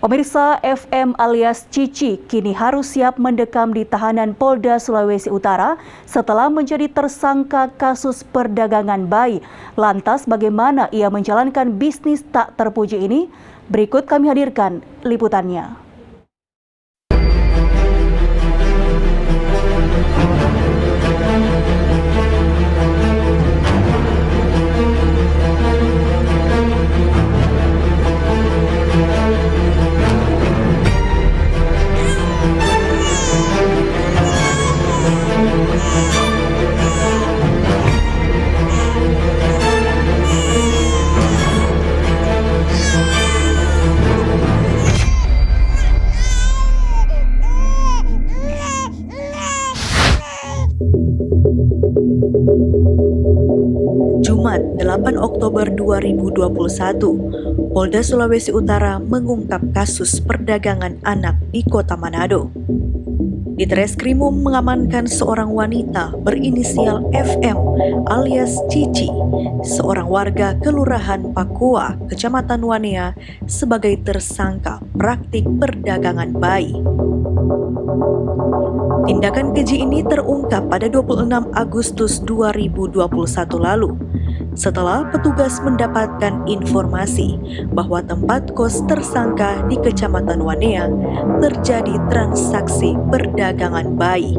Pemirsa, FM alias Cici kini harus siap mendekam di tahanan Polda Sulawesi Utara setelah menjadi tersangka kasus perdagangan bayi. Lantas bagaimana ia menjalankan bisnis tak terpuji ini? Berikut kami hadirkan liputannya. Jumat 8 Oktober 2021, Polda Sulawesi Utara mengungkap kasus perdagangan anak di Kota Manado. Ditreskrimum mengamankan seorang wanita berinisial FM alias Cici, seorang warga Kelurahan Pakua, Kecamatan Wanea, sebagai tersangka praktik perdagangan bayi. Tindakan keji ini terungkap pada 26 Agustus 2021 lalu, setelah petugas mendapatkan informasi bahwa tempat kos tersangka di Kecamatan Wanea terjadi transaksi perdagangan bayi.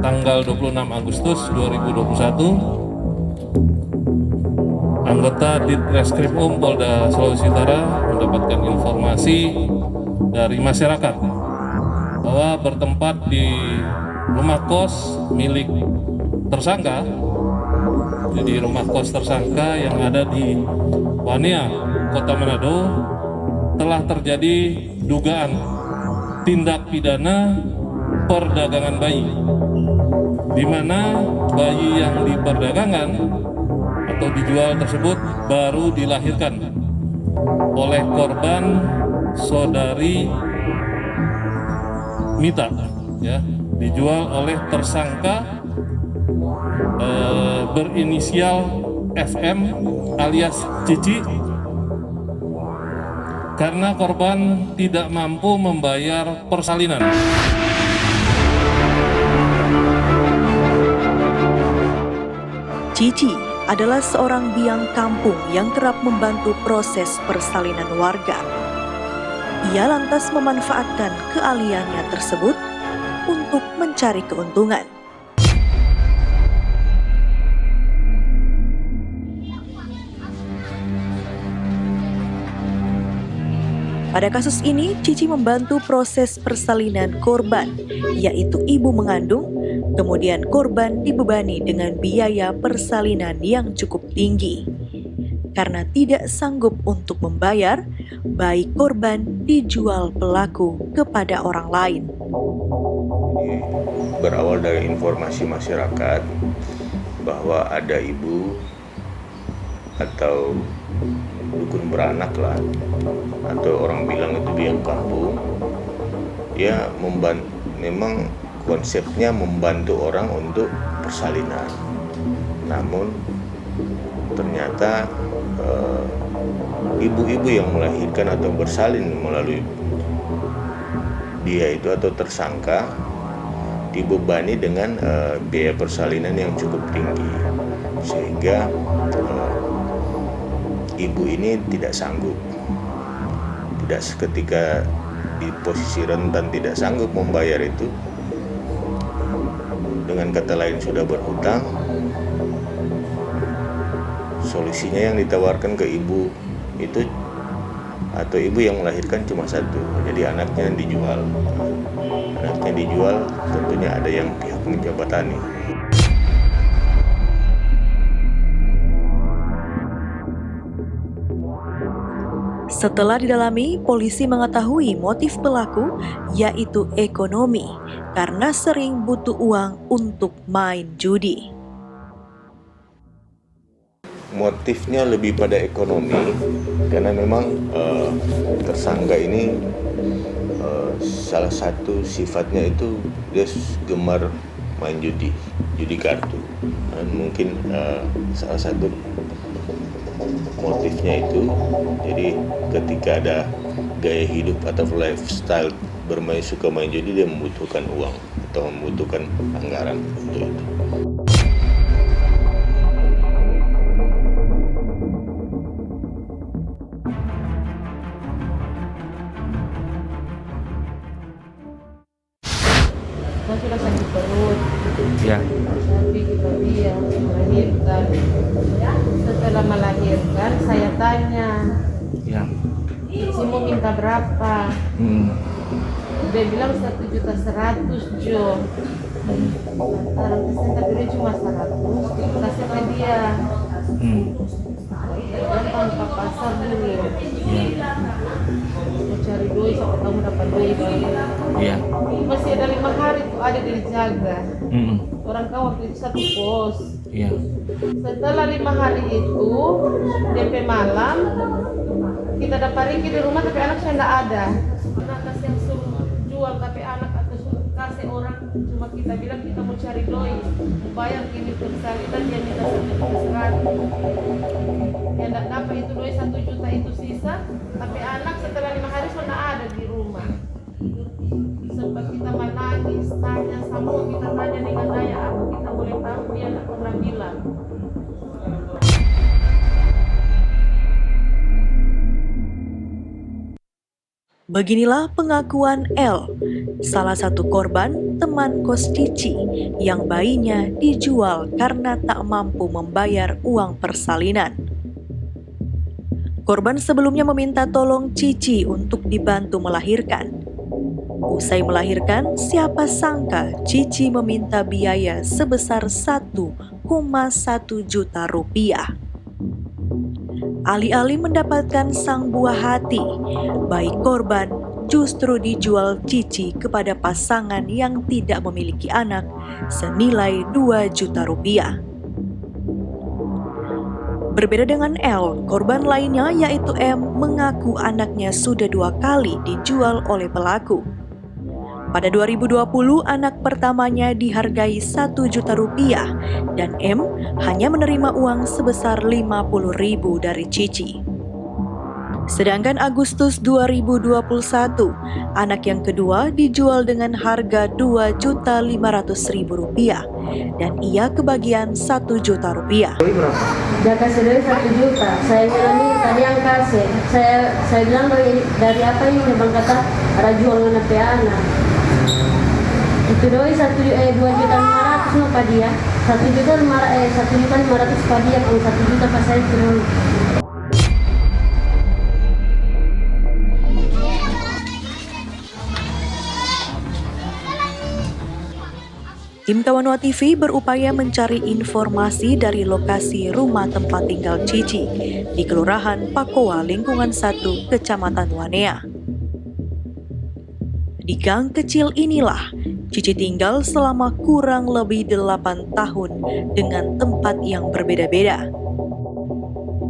Tanggal 26 Agustus 2021, anggota Ditreskrimum Polda Sulawesi Utara mendapatkan informasi dari masyarakat bahwa bertempat di rumah kos milik tersangka, jadi rumah kos tersangka yang ada di Wanea, Kota Manado, telah terjadi dugaan tindak pidana perdagangan bayi, di mana bayi yang diperdagangkan atau dijual tersebut baru dilahirkan oleh korban saudari Mita, ya, dijual oleh tersangka berinisial FM alias Cici karena korban tidak mampu membayar persalinan. Cici adalah seorang biang kampung yang kerap membantu proses persalinan warga. Ia lantas memanfaatkan keahliannya tersebut untuk mencari keuntungan. Pada kasus ini, Cici membantu proses persalinan korban, yaitu ibu mengandung, kemudian korban dibebani dengan biaya persalinan yang cukup tinggi. Karena tidak sanggup untuk membayar, bayi korban dijual pelaku kepada orang lain. Ini berawal dari informasi masyarakat bahwa ada ibu atau dukun beranak lah, atau orang bilang itu biang kampung, ya memang konsepnya membantu orang untuk persalinan. Namun ternyata ibu-ibu yang melahirkan atau bersalin melalui dia itu atau tersangka dibebani dengan biaya persalinan yang cukup tinggi, sehingga ibu ini tidak sanggup, ketika di posisi rentan tidak sanggup membayar itu, dengan kata lain sudah berhutang. Solusinya yang ditawarkan ke ibu itu atau ibu yang melahirkan cuma satu, jadi anaknya dijual. Anaknya dijual, tentunya ada yang pihak menjabatani. Setelah didalami, polisi mengetahui motif pelaku yaitu ekonomi karena sering butuh uang untuk main judi. Motifnya lebih pada ekonomi, karena memang tersangka ini salah satu sifatnya itu dia gemar main judi kartu. Dan mungkin salah satu motifnya itu, jadi ketika ada gaya hidup atau lifestyle suka main judi, dia membutuhkan uang atau membutuhkan anggaran untuk itu. Saya sudah sakit perut, Ya. tapi kita dia melahirkan. Setelah melahirkan, saya tanya, Ya. si mau minta berapa? Dia bilang 1.100.000 Jo. Sekarang saya tapi cuma 100, kasih ke dia. Datang ke pasar dulu. Mau cari duit, sampai kamu dapat duit. Ya. Masih ada 5 hari tuh ada dijaga. Orang kau waktu itu satu pos. Ya. Setelah 5 hari itu, DP malam, kita dapat Riki di rumah tapi anak saya tidak ada. Anak kasih yang suruh jual tapi anak atau suruh kasih orang, cuma kita bilang kita mau cari doi, bayar ini persalinan dia minta 1.100.000. Yang tidak dapat itu doi 1 juta itu sisa, tapi anak setelah 5 hari sudah ada di rumah. Sempat kita menangis, tanya sama kita tanya dengan daya apa kita boleh tahu, dia tidak pernah bilang. Beginilah pengakuan L, salah satu korban teman kos Cici yang bayinya dijual karena tak mampu membayar uang persalinan. Korban sebelumnya meminta tolong Cici untuk dibantu melahirkan. Usai melahirkan, siapa sangka Cici meminta biaya sebesar 1,1 juta rupiah. Alih-alih mendapatkan sang buah hati, bayi korban justru dijual Cici kepada pasangan yang tidak memiliki anak senilai 2 juta rupiah. Berbeda dengan L, korban lainnya yaitu M mengaku anaknya sudah 2 kali dijual oleh pelaku. Pada 2020, anak pertamanya dihargai 1 juta rupiah dan M hanya menerima uang sebesar 50.000 dari Cici. Sedangkan Agustus 2021, anak yang kedua dijual dengan harga 2.500.000 rupiah dan ia kebagian 1 juta rupiah. Dia kasih duit 1 juta, saya bilang ini tadi yang kasih, saya bilang dari apa ini, dia bilang kata ada jual dengan anak. Itu doi 2.500.000 no pak dia, 1.500.000 pak dia, kalau 1 juta pas saya turun. Tim Kawanua TV berupaya mencari informasi dari lokasi rumah tempat tinggal Cici di Kelurahan Pakoa, Lingkungan 1, Kecamatan Wanea. Di gang kecil inilah Cici tinggal selama kurang lebih 8 tahun dengan tempat yang berbeda-beda.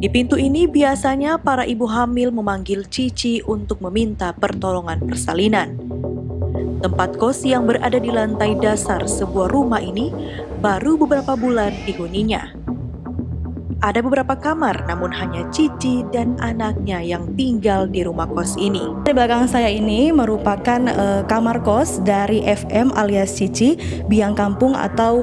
Di pintu ini biasanya para ibu hamil memanggil Cici untuk meminta pertolongan persalinan. Tempat kos yang berada di lantai dasar sebuah rumah ini baru beberapa bulan dihuninya. Ada beberapa kamar, namun hanya Cici dan anaknya yang tinggal di rumah kos ini. Di belakang saya ini merupakan kamar kos dari FM alias Cici, biang kampung atau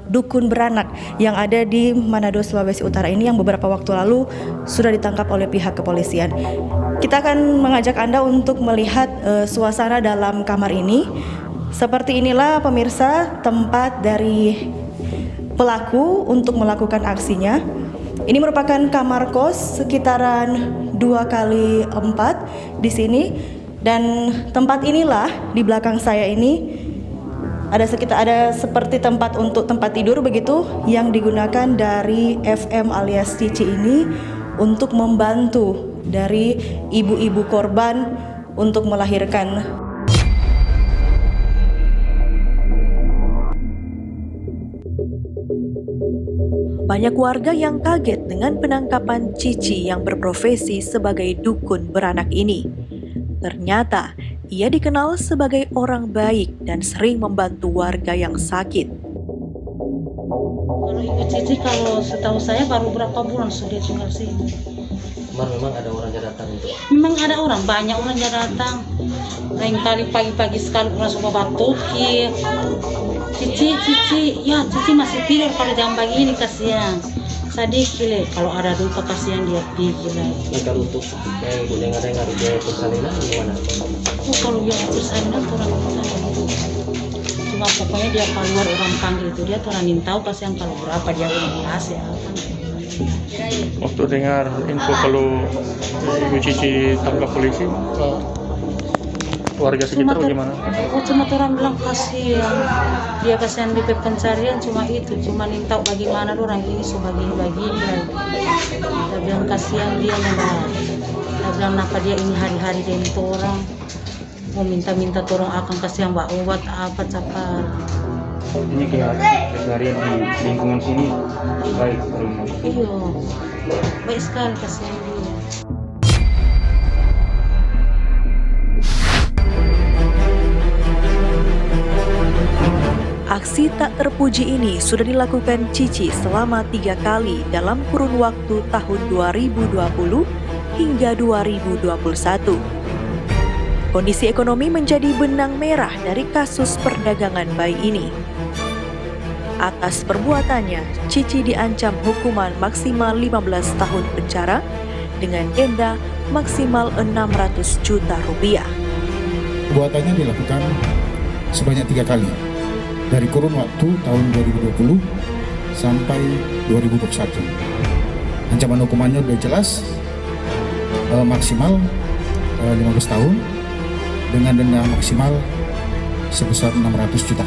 dukun beranak yang ada di Manado, Sulawesi Utara ini yang beberapa waktu lalu sudah ditangkap oleh pihak kepolisian. Kita akan mengajak Anda untuk melihat suasana dalam kamar ini. Seperti inilah pemirsa tempat dari pelaku untuk melakukan aksinya. Ini merupakan kamar kos sekitaran 2x4 di sini, dan tempat inilah di belakang saya ini ada seperti tempat untuk tempat tidur begitu yang digunakan dari FM alias Cici ini untuk membantu dari ibu-ibu korban untuk melahirkan. Banyak warga yang kaget dengan penangkapan Cici yang berprofesi sebagai dukun beranak ini. Ternyata ia dikenal sebagai orang baik dan sering membantu warga yang sakit. Kalau Ibu Cici, kalau setahu saya baru berapa bulan sudah tinggal sini. Kemarin memang ada orang yang datang itu. Memang ada orang, banyak orang yang datang. Lain kali pagi-pagi sekali orang suka batuk. Cici, ya Cici masih tidur kalau jam begini kasihan. Sedih kile, kalau ada duka kasihan dia pikir. Nah, kalau untuk yang ibu dengar biaya persalinan gimana? Oh, kalau biaya persalinan orang tahu. Cuma pokoknya dia keluar orang panggil itu dia orang tahu kasihan kalau berapa dia uang kasih. Waktu dengar info kalau Ibu Cici tangkap polisi, warga sekitar bagaimana? Cuma orang bilang kasihan, dia kasihan di pencarian cuma itu, cuma tahu bagaimana orang ini sebagi-bagi lagi. Dia bilang kasihan dia memang, dia bilang kenapa dia ini hari-hari dengan orang, mau minta tolong akan kasihan obat apa capar. Ini keseharian di lingkungan sini baik. Iya, baik sekali kasihan dia. Aksi tak terpuji ini sudah dilakukan Cici selama 3 kali dalam kurun waktu tahun 2020 hingga 2021. Kondisi ekonomi menjadi benang merah dari kasus perdagangan bayi ini. Atas perbuatannya, Cici diancam hukuman maksimal 15 tahun penjara dengan denda maksimal 600 juta rupiah. Perbuatannya dilakukan sebanyak 3 kali dari kurun waktu tahun 2020 sampai 2021. Ancaman hukumannya sudah jelas, maksimal 15 tahun dengan denda maksimal sebesar 600 juta.